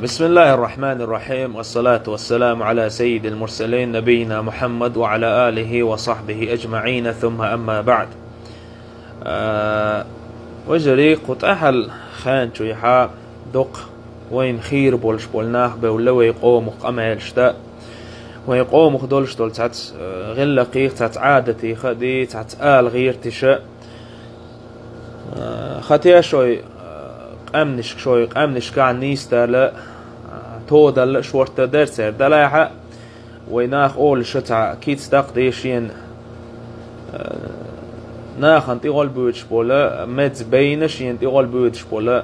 بسم الله الرحمن الرحيم، والصلاة والسلام على سيد المرسلين نبينا محمد وعلى آله وصحبه أجمعين، ثم أما بعد. وجري قطعل خان شويحا دق وين خير بولش بولناخ بولا ويقوم قمال شتا ويقوم خدولش دول تات غلقي تات عادتي خدي تات آل غير تشاء خاتيا شوي قامنش كان نيستا لا تودل شورت درسر دلاحة ويناخ أول شتع كيت تقديشين ناخن تقول بوتش بولا مت بينش ين تقول بوتش بولا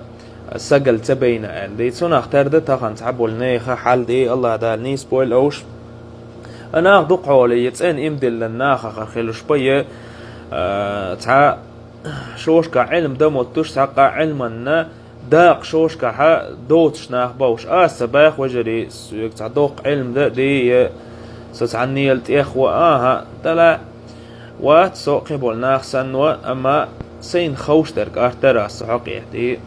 سجل تبين عندي سنا اختار تاخن تعبول نيخ حال دي الله دا نيس بول أوش أنا أخدق علي يتسن إمدل للناخ خلوش بيه تع شوش كعلم دموتوش تع علمنا داق شوش كها دوتش ناخ باوش سباخ وجري تعدوق علم ده دي ستعني التيخ وآها تلا واتسوق قبول ناخ سنوا أما سين خوش درك أرترا سحقيح دي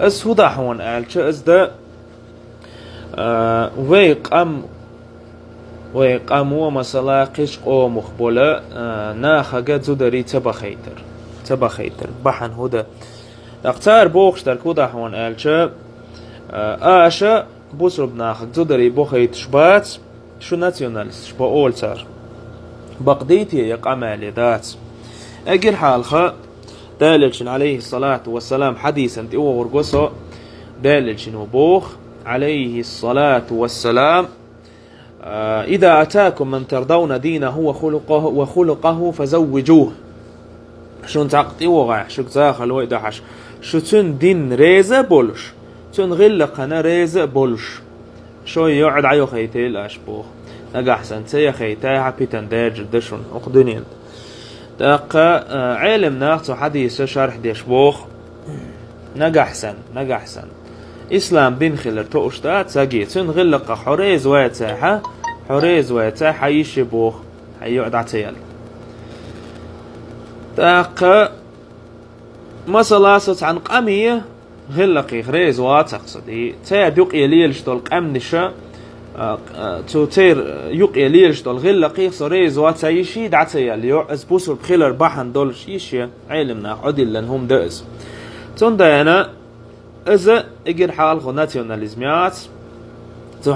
اس هدا حوان آلش اس ده ويقام ومسلا قش قوم مخبولا ناخ قد زدري تبخيتر بحن هدا اختار بوخش درك هدا حوان آلش آشا بوسرب ناخ زدري بوخيت شبات شو ناسيوناليست شبا أول صار بقديتي يقام على ذات أجر حالخا داللشن عليه الصلاة والسلام حديثا تيوه ورقصه داللشن وبوخ عليه الصلاة والسلام إذا أتاكم من ترضون دينه وخلقه فزوجوه شون تعقتي وغاح شو تاخل ويدحش شو تن دين ريزة بولش تن غلقنا ريزة بولش شو يقعد عيو خيتيل أشبوخ نجح سنتي خيتاي حبيتن داج دشون أقدنين دق علم ناقص حديث شرح ديشبوخ نجح سن إسلام بن خلر توشتات ساقيت سن غلق حريز واتاحة يشبوخ هيقعد عتيال دق مسلاست عن قمية غلقي خريز واتقصدي تادق يليلش دول قمنشة توتير يقي ليش دول غلقي صريز واتايشي دعتيال يو اسبوسر بخيلر بحن دول شيشي علمنا عدل لنهم دأز تون دانا إذا إجر حال خو ناسيوناليزميات تو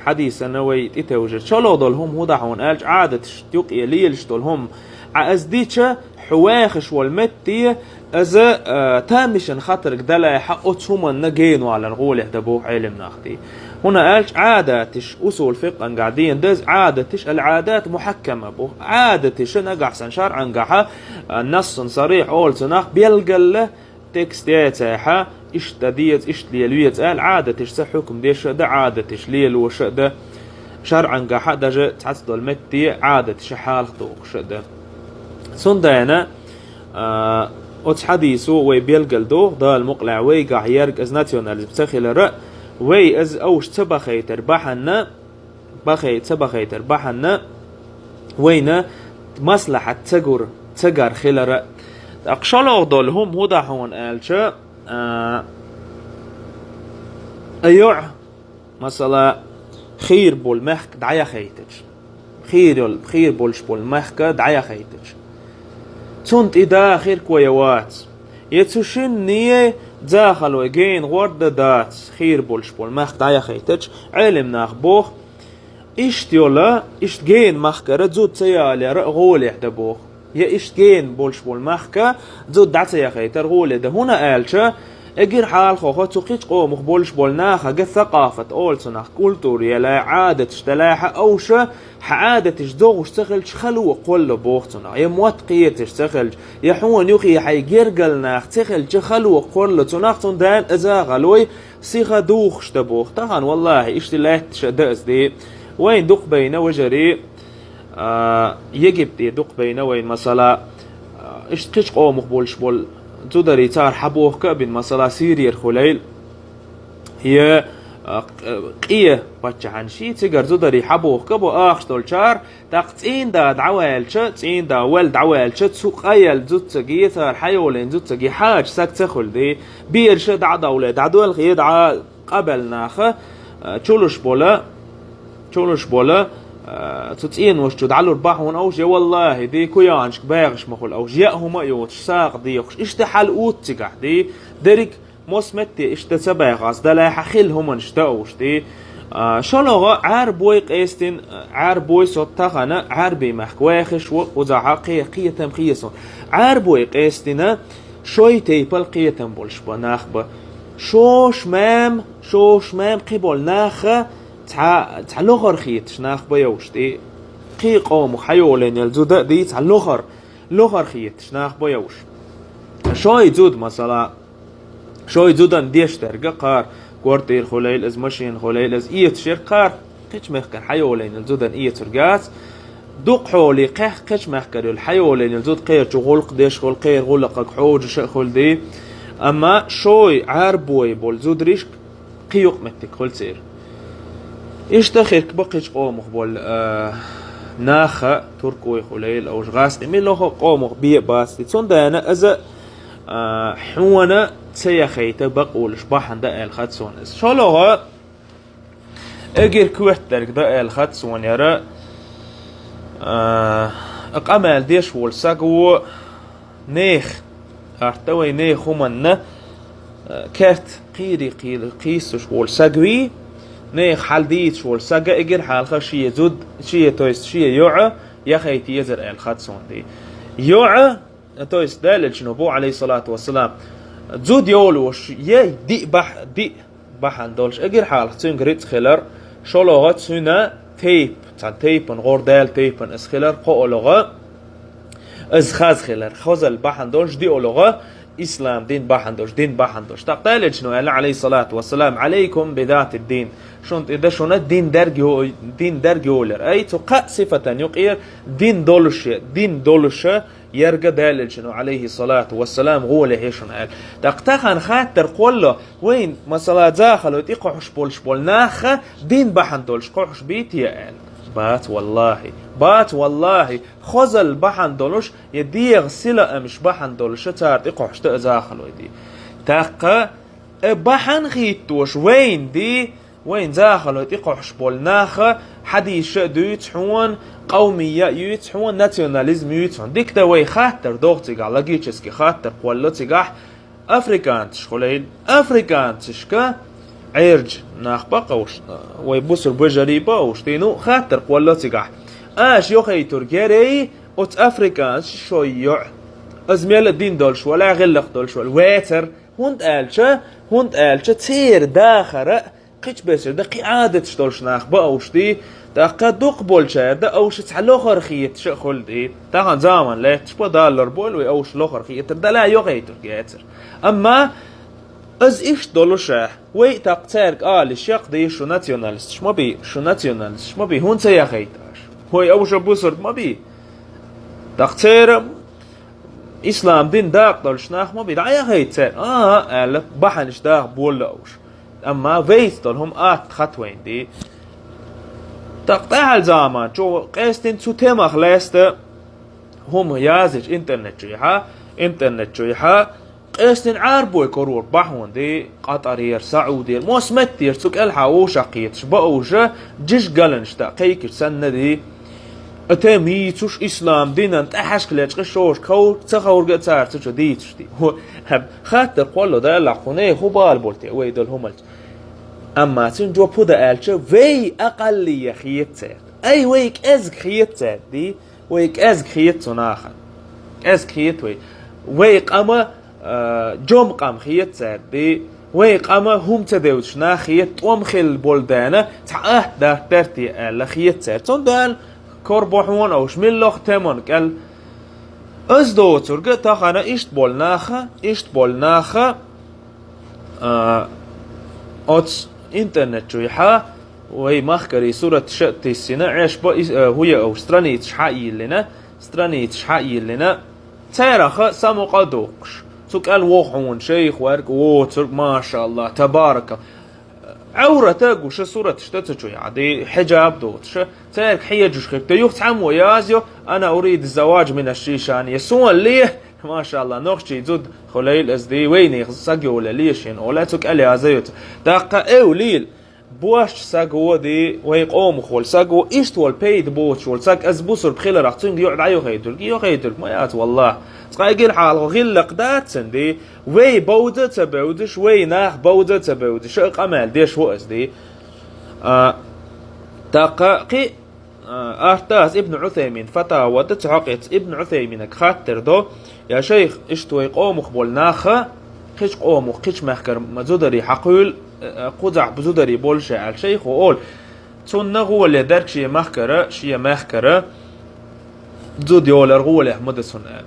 حديثا نوي تتوجد شلو دول هم هو دحون ألج عادة يقي ليش دول هم عأزديتش حواخش والمتي إذا تامشن خاطرك دلا حقوت هما نجينوا على الغول يهدبوه علمنا أختي هنا قالش عاداتش أصول فقه قاعدين دز عاداتش العادات محكمة بو عاداتش نقحسن شرعا قحا النص صريح أول سناخ بيلقل تكستيات ساحة اشتديت اشتليلويت قال عاداتش حكم ديش ده عاداتش ليل وش ده شرعا قحا ده تعصدو المتي عاداتش حال خطوق شده سندانا أتش حديثو ويبيلقل دوغ ده المقلع ويقع يرق از ناسيوناليزم سخيل رأ وي از اوش تبخيتر بحنا وينا مصلحة تجر خلرا اقشلو دولهم هدا هون آلشا ايوع مثلا خير بول محك دعيا خيتج خير بولش بول محك دعيا خيتج تونت إدا خير كويوات يتسوشن نية داخل وجين ورد دات خير بولش بول مخ دايا خيتج علم ناخبوخ اشتيولا اشتجين مخكرة زود سيالي غول يحدبوخ يا اشتجين بولش بول مخكة زود دات سيا خيتر غول ده هنا آلشا اجر حال خوخو تقيت قوم بولش بول ناخا قد ثقافة اول سناخ كولتور يلا عادة اشتلاحة اوشا عادة تشدوغ اشتغلش خلو قول بوختنا يا مواتقية تشتغلش يا حون يخي حيجرجل ناخ تشغلش خلو قول تناختن دان ازاغلوي صيغة دوخ شتبوخ طبعا والله اشتلاح تشدأس دي وين دق بين وجري يجب دي دق بين وين مثلا اشتقش قوم بولش بول تدري تار حبوه كابن مثلا سيرير خليل هي قيه بچهن شي تيجر تدري حبوه كبو اخش دولشار تقتين دا دعوالش تين دا ول دعوالش تسقيل زوتسجي تار حيولين زوتسجي حاج سك تخل دي بيرش دع دولة دع دول خي دع قبل ناخه تشولش بولا تتين وش تدعلو رباحون أوش يا والله دي كويانش باغش مخول أوش يأهما يوتش ساق ديوش اشتحال أوت تقع دي دريك موسمتي اشتسباغاس دلا حخيل هما نشتاوش دي شلوغا عار بوي قيستين عار بوي صوتاغانا عار بيمحك واخش وزعا قية تم قيسون عار بوي قيستينا شوي تيبل قية تم بولش بناخبا شوش مام قبول ناخا تع لغر خيت ناخ بيوش دي قي قوم حيولين يلزودا دي تع لغر خيت ناخ بيوش شوي زود مثلا شوي زودن ديش ترقى قار كورتير خليل از ماشين خليل از ايت شير قار قيش مخكن حيولين يلزودن ايت ترقات دوق حولي قيش مخكن الحيولين يلزود قير شغل ديش خل قير غلقك حوج شخل دي اما شوي عربوي بول زود ريشك قيوق متك خل سير اشتخير كبقيش قومخ بول ناخا تركوي خليل او شغاس امي لوخو قومخ بيه باس تون دانا ازا حوانا تسيخيتا بقولش باحن دا الخاتسون اس شالوها اجير كويترك دا الخاتسون يرى اقامال ديش والساقو نيخ ارتوي نيخ همنا كارت قيري قيسوش والساقوي نيخ حال ديتش والساقا اجير حال خشية زود شية تويست شية يوعى يخيتي يزر الخاتسون دي يوعى تويست دالل شنو عليه الصلاة والسلام زود يولوش يي دي بحن دولش اجير حال تسون غريت خلر شلوغات سونا تيب تاع تيبن غور دال تيبن اس خلر قولوغا از خاز خلر خوزل بحن دولش دي اولوغا اسلام دين بحن دولش تقتال شنو عليه الصلاة والسلام عليكم بذات الدين شنت اذا شنو دين درجولر اي تقا صفة يقير دين دولش يرجع دالل شنو عليه الصلاة والسلام غوله هيشن قال تقتخن خاطر قوله وين مثلا داخل تيقحش بول ناخه دين بحن دولش قحش بيتي قال بات والله خزل بحن دولش يديغ سلا مش بحن دولش تار تيقحش داخل ودي تق بحن غيتوش وين داخل تيقحش بول ناخه حديش دوتحون قومية يتحون ناسيوناليزم يتحون ديك دا وي خاطر دوغتيغ على جيتشسكي خاطر قولتيغ افريكانتش خليل افريكانتشكا عيرج ناخبق وش وي بوسر بجريبا وشتينو خاطر قولتيغ اش يوخي تركيري اوت افريكانش شويع ازميل الدين دولش ولا غلق دولش واتر هوند الچه تير داخره قيش بسر دا قيادة شتولش ناخبا وشتي تاقا دوق بول شاير دا اوش تحلوخر خيت شخل دي تاقا زامن لا تشبه دالر بول وي اوش لوخر خيت دا لا يوغي تركياتر اما از ايش دولو شاه وي تاقتارك لشيق دي شو ناتيوناليست شما بي هون سيا خيتاش هوي اوش بوسرد ما بي تاقتار اسلام دين داق دولش ناخ ما بي دعايا خيتار الف بحنش داق بول اوش اما ويس دولهم خطوين دي تقطع الزمان شو قيستين شو تمخ لاست هم يازج انترنت جويها قيستين عربوي كرور بحون دي قطرير سعودير موسمتير سوك الحاو شقيت شبقوشة جيش قلنش تاقيك سنة دي اتميتوش اسلام دينان تحش كلاش قشوش كو تخور قطار تشو ديتش دي خاطر قولو دا لقوني خوبال بولتي ويدل همالج اما تنجو بودا الچه وي اقلية خيتات اي ويك ازك خيتات دي ويك ازك خيت سناخن ازك خيت ويك اما جمقام خيتات دي ويك اما هم تدوش نا خيت ومخل بولدانا تعاه دا ترتي الا خيتات تندال كوربوحون او شميلوخ تيمون قال ازدو ترقى تاخانا اشت بولناخا اوتس انترنت جويحا وهي مخكري صورة شأتي السنة عيش هي او سترانيت شحائي لنا تيرخ سامو قدوقش سوك الوحون شيخ وارك ووترك ما شاء الله تبارك عورتك وش صورة تشتتشوي عادي حجاب دوتش تيرك حيجوش خيبت يوخ تعمو يازيو انا اريد الزواج من الشيشان يسون ليه ما شاء الله نخشي زود خليل أزدي ويني ساقو ليشين ولا تك ألي أزيوت دقة أو ليل بوش ساقو دي ويقوم خول ساقو إشتول بيد بوش وال ساق أزبوسر بخيل راح تنج يقعد عيو خيتلك ما يات والله تقايل حال غلق داتسن دي وي بودة تبودش وي ناخ بودة تبودش أمال ديش هو أزدي دقة أرتاز ابن عثيمين فتاوى تتعقد ابن عثيمين خاطر دو يا شيخ اشتوي قوم خبول ناخه خش قوم وخش محكر مزودري حقول قزع بزودري بول شاعر شيخ وقول تون نغو اللي درك شي محكرة زود يولر غو اللي احمد السنان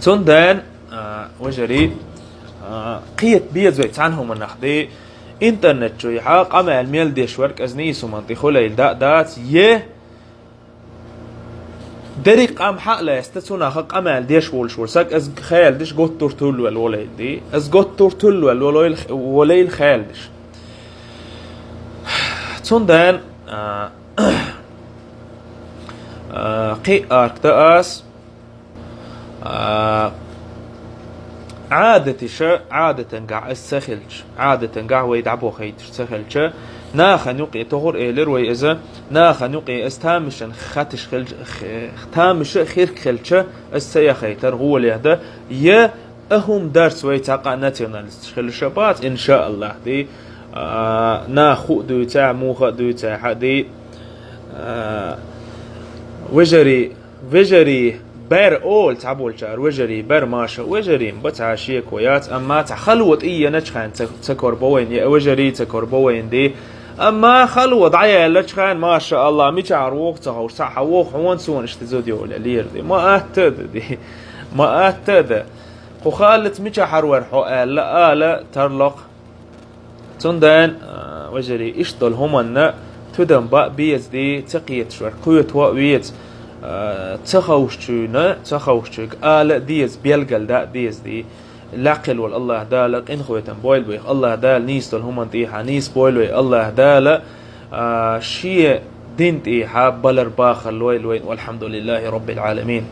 تون دان وجري قيت بيزويت عنهم النخدي انترنت شوي حق اما الميل ديش ورك ازنيس ومنطي خليل دات يه دريق ام حق لا يستسونا حق اما ديش وول ساك از خيال ديش قوت تورتول والوليل دي از قوت تورتول والوليل خيال ديش تون دان قي ارك تاس عادة قاع السخلش عادة قاع ويدعبو خيتش سخلش ناخ نقي تغور إيلر ويزا ناخ نقي استامشن خاتش خلج ختامش خير خلش السيا خيتر هو اللي هذا يا أهم درس ويتاقع ناتيونالست خلشبات إن شاء الله دي ناخو دو تاع موخ دو تاع دي وجري بير أول تعبول شار وجري بير ماشا وجري بتعشية كويات أما تخلوت إيه نشخان تكور بوين يا وجري تكور بوين دي أما خلوت عيا لشخان ما شاء الله ميشعر وقتها وصح وق وان سون اشتزودي ولا لير دي ما أهتد دي ما أهتد وخالت ميشعر ورحو لا ترلق تندن وجري اشتل هما تدم بق بيز دي تقيت شوار قوة وقويت تخوشتشوك ديز بيلقل دا ديز دي لقل والله دالك إن خويتن بويل بيخ الله دال نيستل هم انتيحا نيس بويل بيخ الله دال شيء دين تيحا بلر باخر لويل والحمد لله رب العالمين.